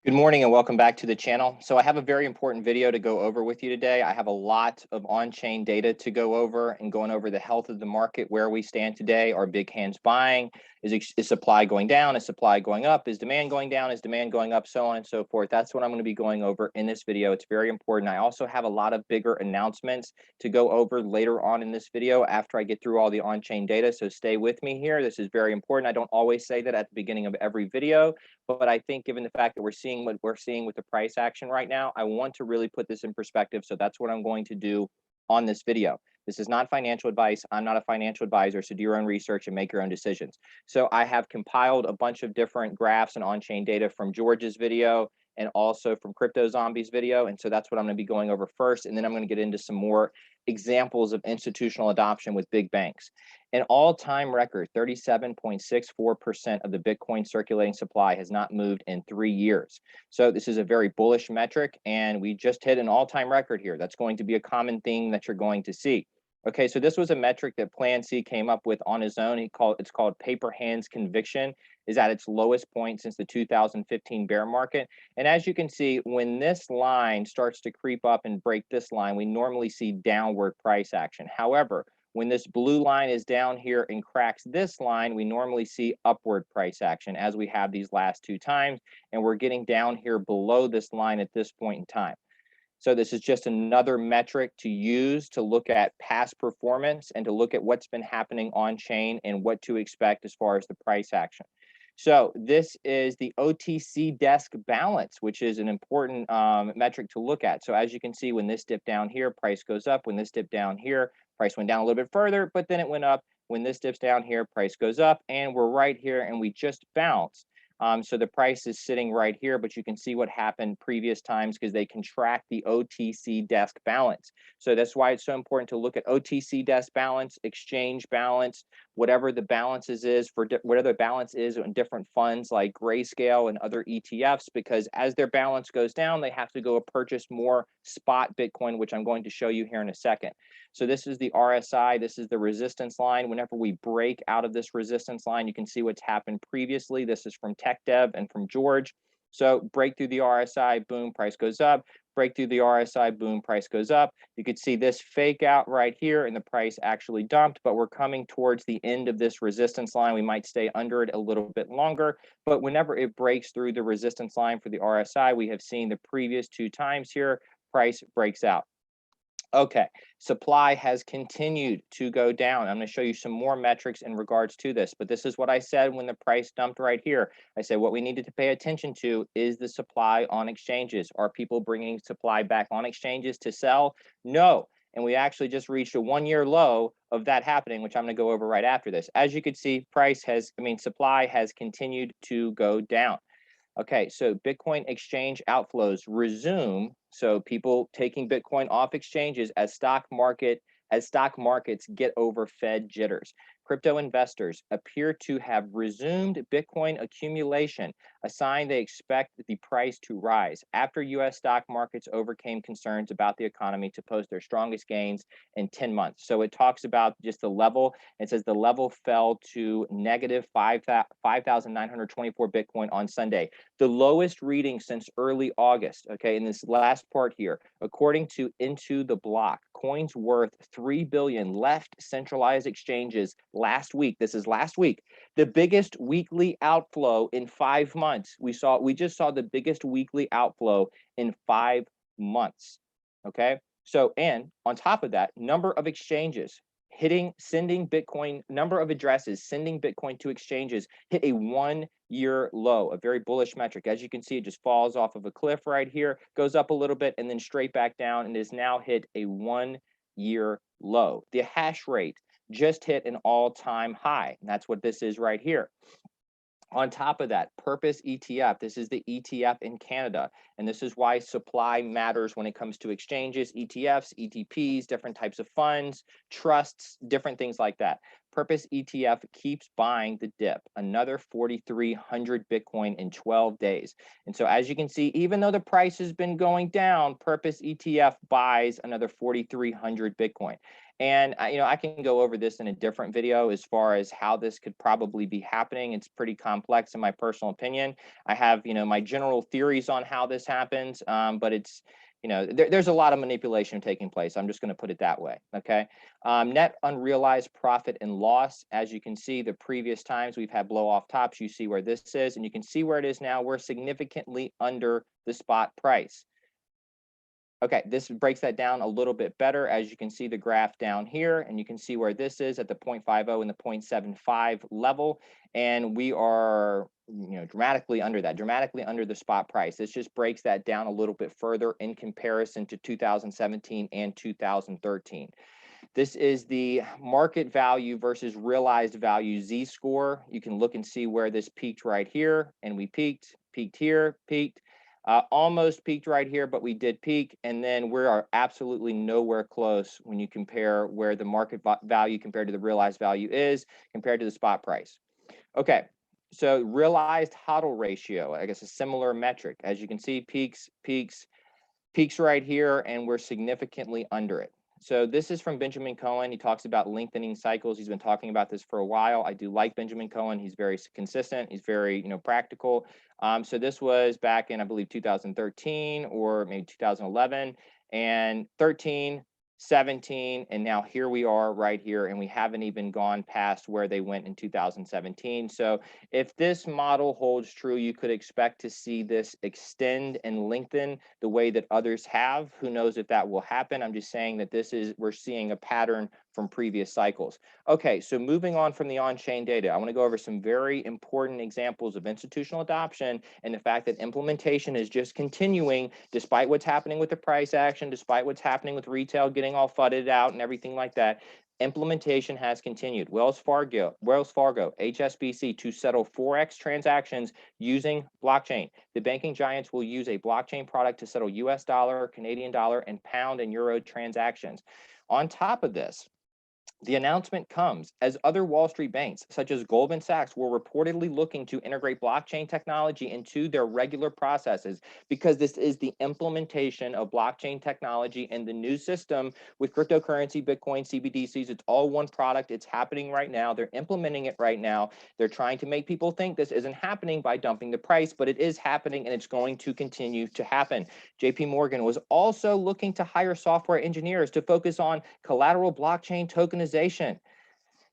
Good morning and welcome back to the channel. So I have a very important video to go over with you today. I have a lot of on-chain data to go over and going over the health of the market, where we stand today. Are big hands buying? Is supply going down? Is supply going up? Is demand going down? Is demand going up? So on and so forth. That's what I'm going to be going over in this video. It's very important. I also have a lot of bigger announcements to go over later on in this video after I get through all the on-chain data. So stay with me here. This is very important. I don't always say that at the beginning of every video, but I think given the fact that we're seeing what we're seeing with the price action right now, I want to really put this in perspective. So that's what I'm going to do on this video. This is not financial advice. I'm not a financial advisor, so do your own research and make your own decisions. So I have compiled a bunch of different graphs and on-chain data from George's video and also from Crypto Zombies video. And so that's what I'm going to be going over first. And then I'm going to get into some more examples of institutional adoption with big banks. An all-time record, 37.64% of the Bitcoin circulating supply has not moved in 3 years. So this is a very bullish metric, and we just hit an all-time record here. That's going to be a common theme that you're going to see. Okay, so this was a metric that Plan C came up with on his own. It's called paper hands conviction, is at its lowest point since the 2015 bear market. And as you can see, when this line starts to creep up and break this line, we normally see downward price action. However, when this blue line is down here and cracks this line, we normally see upward price action, as we have these last two times, and we're getting down here below this line at this point in time. So this is just another metric to use to look at past performance and to look at what's been happening on chain and what to expect as far as the price action. So this is the Otc Desk Balance, which is an important metric to look at. So as you can see, when this dipped down here, price goes up. When this dipped down here, price went down a little bit further, but then it went up. When this dips down here, price goes up, and we're right here, and we just bounced. So the price is sitting right here, but you can see what happened previous times because they contract the Otc Desk Balance. So that's why it's so important to look at Otc Desk Balance, exchange balance, whatever the balances is for whatever the balance is in different funds like Grayscale and other ETFs, because as their balance goes down, they have to go purchase more spot Bitcoin, which I'm going to show you here in a second. So this is the RSI. This is the resistance line. Whenever we break out of this resistance line, you can see what's happened previously. This is from Tech Dev and from George. So break through the RSI, boom, price goes up. Break through the RSI, boom, price goes up. You could see this fake out right here and the price actually dumped, but we're coming towards the end of this resistance line. We might stay under it a little bit longer, but whenever it breaks through the resistance line for the RSI, we have seen the previous two times here, price breaks out. Okay, supply has continued to go down. I'm going to show you some more metrics in regards to this, but this is what I said when the price dumped right here. I said what we needed to pay attention to is the supply on exchanges. Are people bringing supply back on exchanges to sell? No. And we actually just reached a one-year low of that happening, which I'm going to go over right after this. As you can see, supply has continued to go down. Okay, so Bitcoin exchange outflows resume. So people taking Bitcoin off exchanges as stock markets get over Fed jitters. Crypto investors appear to have resumed Bitcoin accumulation, a sign they expect the price to rise after U.S. stock markets overcame concerns about the economy to post their strongest gains in 10 months. So it talks about just the level. It says the level fell to negative 5,924 Bitcoin on Sunday, the lowest reading since early August. Okay, in this last part here, according to Into the Block, coins worth $3 billion left centralized exchanges last week. This is last week, the biggest weekly outflow in 5 months. We just saw the biggest weekly outflow in 5 months. Okay, so and on top of that, number of exchanges sending Bitcoin, number of addresses sending Bitcoin to exchanges hit a 1-year low, a very bullish metric. As you can see, it just falls off of a cliff right here, goes up a little bit, and then straight back down, and is now hit a 1-year low. The hash rate just hit an all-time high, and that's what this is right here. On top of that, Purpose ETF, this is the ETF in Canada, and this is why supply matters when it comes to exchanges, ETFs, ETPs, different types of funds, trusts, different things like that. Purpose ETF keeps buying the dip, another 4,300 Bitcoin in 12 days. And so as you can see, even though the price has been going down, Purpose ETF buys another 4,300 Bitcoin. And I can go over this in a different video as far as how this could probably be happening. It's pretty complex in my personal opinion. I have, my general theories on how this happens, but it's, there's a lot of manipulation taking place. I'm just going to put it that way. Okay. Net unrealized profit and loss. As you can see, the previous times we've had blow off tops. You see where this is, and you can see where it is now. We're significantly under the spot price. Okay, this breaks that down a little bit better. As you can see the graph down here, and you can see where this is at the 0.50 and the 0.75 level. And we are, dramatically under that, dramatically under the spot price. This just breaks that down a little bit further in comparison to 2017 and 2013. This is the market value versus realized value Z-score. You can look and see where this peaked right here, and we peaked here, peaked. Almost peaked right here, but we did peak, and then we are absolutely nowhere close when you compare where the market value compared to the realized value is compared to the spot price. Okay, so realized HODL ratio, I guess a similar metric. As you can see, peaks right here, and we're significantly under it. So this is from Benjamin Cohen. He talks about lengthening cycles. He's been talking about this for a while. I do like Benjamin Cohen. He's very consistent. He's very, practical. So this was back in, I believe, 2013 or maybe 2011 and 13, 17, and now here we are right here, and we haven't even gone past where they went in 2017. So if this model holds true, you could expect to see this extend and lengthen the way that others have. Who knows if that will happen? I'm just saying that we're seeing a pattern from previous cycles. Okay, so moving on from the on-chain data, I want to go over some very important examples of institutional adoption and the fact that implementation is just continuing despite what's happening with the price action, despite what's happening with retail getting all fudded out and everything like that. Implementation has continued. Wells Fargo, HSBC to settle Forex transactions using blockchain. The banking giants will use a blockchain product to settle US dollar, Canadian dollar, and pound and euro transactions. On top of this, the announcement comes as other Wall Street banks, such as Goldman Sachs, were reportedly looking to integrate blockchain technology into their regular processes because this is the implementation of blockchain technology in the new system with cryptocurrency, Bitcoin, CBDCs. It's all one product. It's happening right now. They're implementing it right now. They're trying to make people think this isn't happening by dumping the price, but it is happening, and it's going to continue to happen. JP Morgan was also looking to hire software engineers to focus on collateral blockchain tokenization.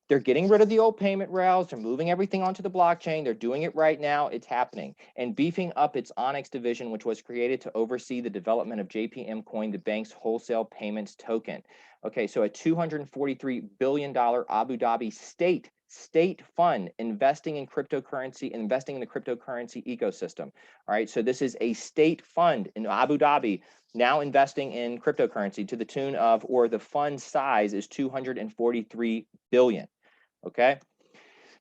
They're getting rid of the old payment rails. They're moving everything onto the blockchain. They're doing it right now. It's happening. And beefing up its Onyx division, which was created to oversee the development of JPM Coin, the bank's wholesale payments token. Okay, so a $243 billion Abu Dhabi state fund investing in cryptocurrency, investing in the cryptocurrency ecosystem. All right, so this is a state fund in Abu Dhabi now investing in cryptocurrency to the tune of, or the fund size is 243 billion. Okay.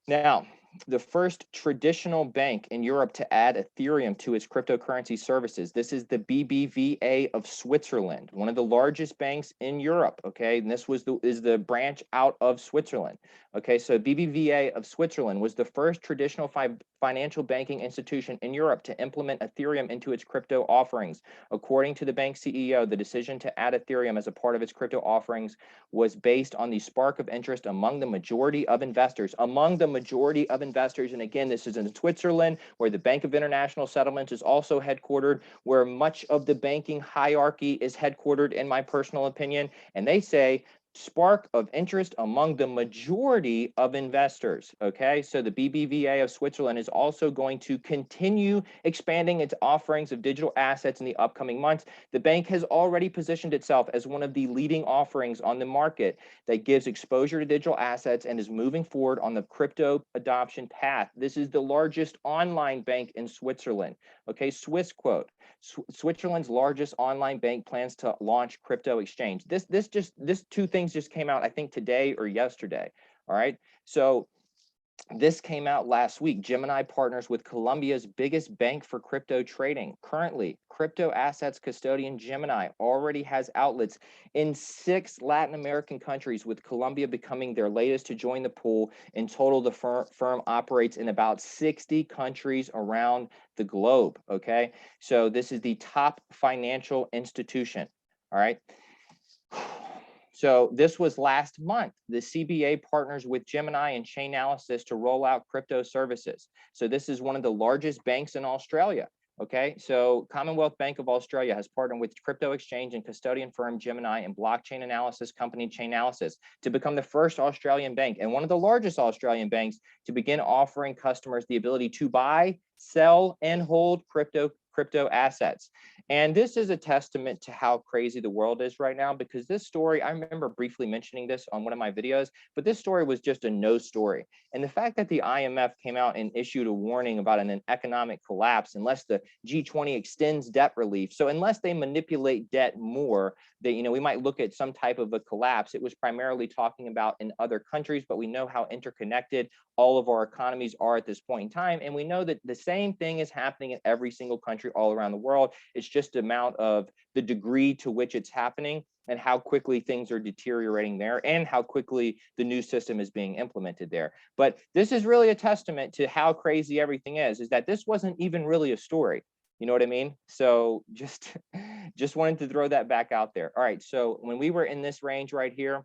Now, the first traditional bank in Europe to add Ethereum to its cryptocurrency services. This is the BBVA of Switzerland, one of the largest banks in Europe. Okay, and this is the branch out of Switzerland. Okay, so BBVA of Switzerland was the first traditional financial banking institution in Europe to implement Ethereum into its crypto offerings. According to the bank's CEO, the decision to add Ethereum as a part of its crypto offerings was based on the spark of interest among the majority of investors. And again, this is in Switzerland, where the Bank of International Settlements is also headquartered, where much of the banking hierarchy is headquartered, in my personal opinion. And they say spark of interest among the majority of investors. Okay, so the BBVA of Switzerland is also going to continue expanding its offerings of digital assets in the upcoming months. The bank has already positioned itself as one of the leading offerings on the market that gives exposure to digital assets and is moving forward on the crypto adoption path. This is the largest online bank in Switzerland. Okay, Swissquote. Switzerland's largest online bank plans to launch crypto exchange. This two things just came out, I think, today or yesterday. All right. So This came out last week. Gemini partners with Colombia's biggest bank for crypto trading. Currently, crypto assets custodian Gemini already has outlets in 6 Latin American countries, with Colombia becoming their latest to join the pool. In total, the firm operates in about 60 countries around the globe. Okay, so this is the top financial institution. All right. So this was last month. The CBA partners with Gemini and Chainalysis to roll out crypto services. So this is one of the largest banks in Australia. Okay, so Commonwealth Bank of Australia has partnered with crypto exchange and custodian firm Gemini and blockchain analysis company Chainalysis to become the first Australian bank and one of the largest Australian banks to begin offering customers the ability to buy, sell, and hold crypto assets. And this is a testament to how crazy the world is right now, because this story, I remember briefly mentioning this on one of my videos, but this story was just a no story. And the fact that the IMF came out and issued a warning about an economic collapse unless the G20 extends debt relief. So unless they manipulate debt more, that, you know, we might look at some type of a collapse. It was primarily talking about in other countries, but we know how interconnected all of our economies are at this point in time. And we know that the same thing is happening in every single country all around the world. It's just the amount of the degree to which it's happening and how quickly things are deteriorating there and how quickly the new system is being implemented there. But this is really a testament to how crazy everything is that this wasn't even really a story. You know what I mean? So just wanted to throw that back out there. All right. So when we were in this range right here,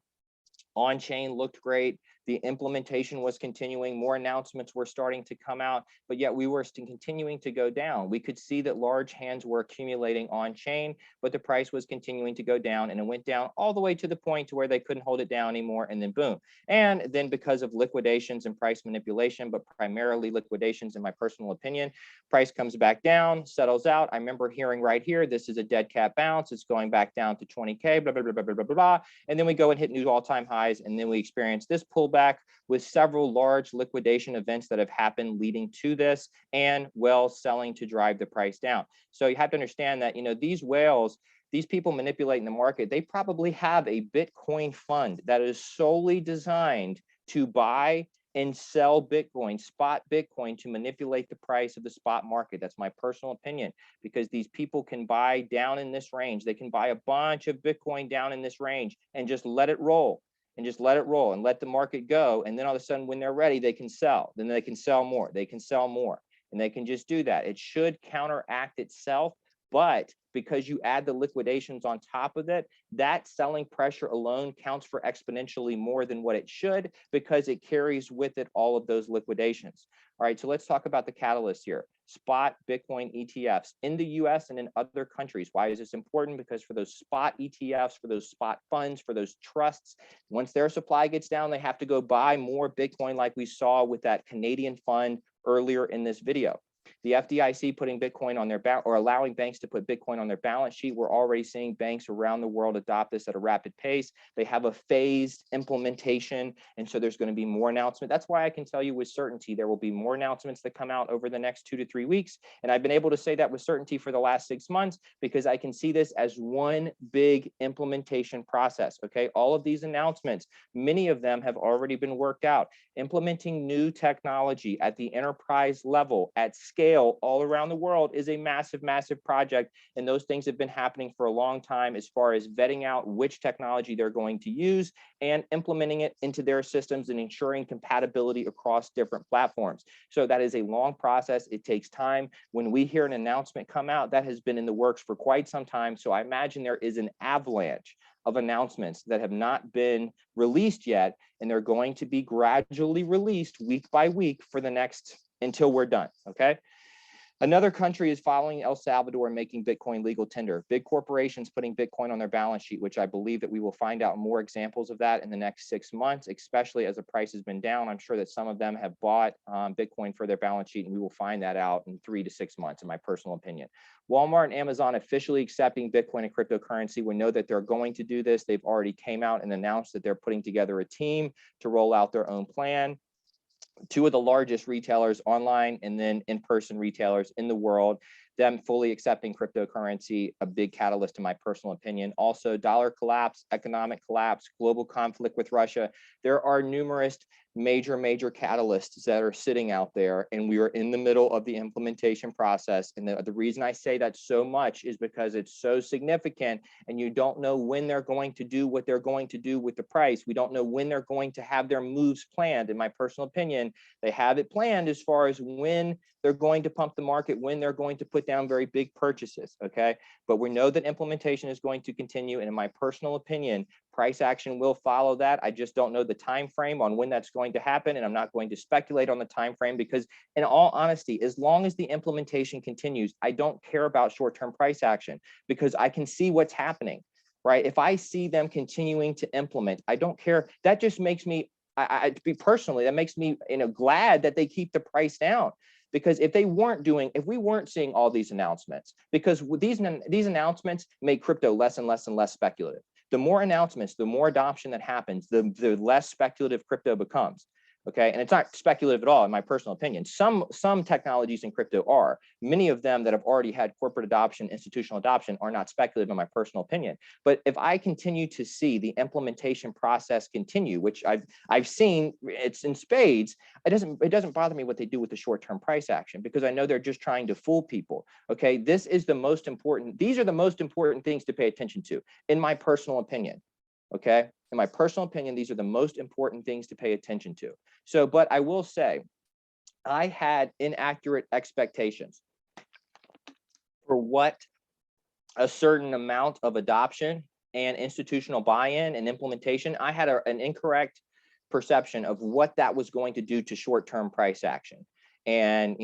on chain looked great. The implementation was continuing. More announcements were starting to come out, but yet we were continuing to go down. We could see that large hands were accumulating on chain, but the price was continuing to go down, and it went down all the way to the point to where they couldn't hold it down anymore, and then boom. And then because of liquidations and price manipulation, but primarily liquidations in my personal opinion, price comes back down, settles out. I remember hearing right here, this is a dead cat bounce. It's going back down to 20K, blah, blah, blah, blah, blah, blah, blah. And then we go and hit new all-time highs. And then we experience this pullback with several large liquidation events that have happened leading to this, and whales selling to drive the price down. So you have to understand that, you know, these whales, these people manipulating the market, they probably have a Bitcoin fund that is solely designed to buy and sell Bitcoin, spot Bitcoin, to manipulate the price of the spot market. That's my personal opinion, because these people can buy down in this range. They can buy a bunch of Bitcoin down in this range and just let it roll. And just let it roll and let the market go. And then all of a sudden, when they're ready, they can sell. Then they can sell more. They can sell more. And they can just do that. It should counteract itself. But because you add the liquidations on top of it, that selling pressure alone counts for exponentially more than what it should, because it carries with it all of those liquidations. All right, so let's talk about the catalyst here. Spot Bitcoin ETFs in the US and in other countries. Why is this important? Because for those spot ETFs, for those spot funds, for those trusts, once their supply gets down, they have to go buy more Bitcoin, like we saw with that Canadian fund earlier in this video. The FDIC putting Bitcoin on their or allowing banks to put Bitcoin on their balance sheet. We're already seeing banks around the world adopt this at a rapid pace. They have a phased implementation, and so there's going to be more announcements. That's why I can tell you with certainty there will be more announcements that come out over the next 2 to 3 weeks. And I've been able to say that with certainty for the last 6 months, because I can see this as one big implementation process. Okay, all of these announcements, many of them have already been worked out. Implementing new technology at the enterprise level at scale all around the world is a massive, massive project. And those things have been happening for a long time, as far as vetting out which technology they're going to use and implementing it into their systems and ensuring compatibility across different platforms. So that is a long process. It takes time. When we hear an announcement come out, that has been in the works for quite some time. So I imagine there is an avalanche of announcements that have not been released yet, and they're going to be gradually released week by week for the next, until we're done. Okay. Another country is following El Salvador and making Bitcoin legal tender. Big corporations putting Bitcoin on their balance sheet, which I believe that we will find out more examples of that in the next 6 months, especially as the price has been down. I'm sure that some of them have bought Bitcoin for their balance sheet, and we will find that out in 3 to 6 months, in my personal opinion. Walmart and Amazon officially accepting Bitcoin and cryptocurrency. We know that they're going to do this. They've already came out and announced that they're putting together a team to roll out their own plan. 2 of the largest retailers, online and then in-person retailers in the world, them fully accepting cryptocurrency, a big catalyst in my personal opinion. Also, dollar collapse, economic collapse, global conflict with Russia. There are numerous major catalysts that are sitting out there, and we are in the middle of the implementation process. And the reason I say that so much is because it's so significant, and you don't know when they're going to do what they're going to do with the price. We don't know when they're going to have their moves planned. In my personal opinion, they have it planned as far as when they're going to pump the market, when they're going to put down very big purchases, okay? But we know that implementation is going to continue, and in my personal opinion, price action will follow that. I just don't know the time frame on when that's going to happen, and I'm not going to speculate on the time frame because, in all honesty, as long as the implementation continues, I don't care about short-term price action because I can see what's happening, right? If I see them continuing to implement, I don't care. That just makes me, personally, that makes me, glad that they keep the price down. Because if we weren't seeing all these announcements, because these announcements make crypto less and less and less speculative. The more announcements, the more adoption that happens, the less speculative crypto becomes. Okay, and it's not speculative at all, in my personal opinion. Some technologies in crypto are. Many of them that have already had corporate adoption, institutional adoption, are not speculative, in my personal opinion. But if I continue to see the implementation process continue, which I've seen, it's in spades, it doesn't bother me what they do with the short-term price action, because I know they're just trying to fool people. Okay, this is the most important. These are the most important things to pay attention to, in my personal opinion. Okay, in my personal opinion, these are the most important things to pay attention to. So, but I will say, I had inaccurate expectations for what a certain amount of adoption and institutional buy-in and implementation. I had an incorrect perception of what that was going to do to short-term price action. And,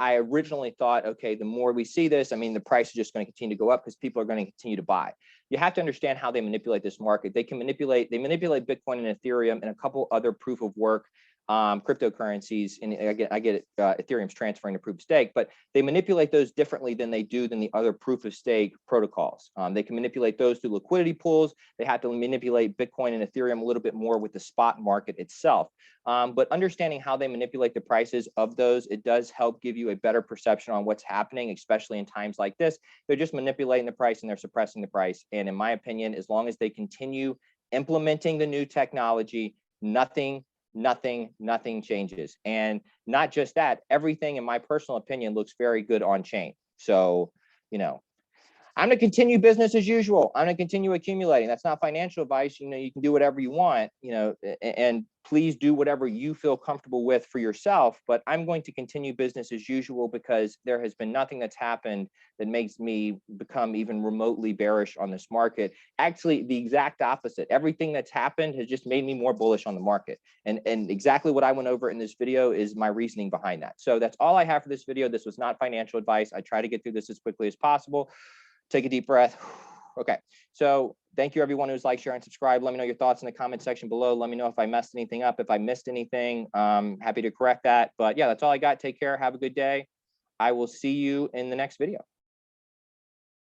I originally thought, okay, the more we see this, the price is just going to continue to go up because people are going to continue to buy. You have to understand how they manipulate this market. They manipulate Bitcoin and Ethereum and a couple other proof of work cryptocurrencies. And I get it, Ethereum's transferring to proof of stake, but they manipulate those differently than the other proof of stake protocols. They can manipulate those through liquidity pools. They have to manipulate Bitcoin and Ethereum a little bit more with the spot market itself. But understanding how they manipulate the prices of those, it does help give you a better perception on what's happening, especially in times like this. They're just manipulating the price and they're suppressing the price. And in my opinion, as long as they continue implementing the new technology, nothing changes. And not just that, everything, in my personal opinion, looks very good on chain. So, I'm going to continue business as usual. I'm going to continue accumulating. That's not financial advice. You can do whatever you want, and please do whatever you feel comfortable with for yourself. But I'm going to continue business as usual because there has been nothing that's happened that makes me become even remotely bearish on this market. Actually, the exact opposite. Everything that's happened has just made me more bullish on the market. And exactly what I went over in this video is my reasoning behind that. So that's all I have for this video. This was not financial advice. I try to get through this as quickly as possible. Take a deep breath. Okay, so thank you everyone who's liked, share, and subscribe. Let me know your thoughts in the comment section below. Let me know if I messed anything up. If I missed anything, happy to correct that. But yeah, that's all I got. Take care. Have a good day. I will see you in the next video.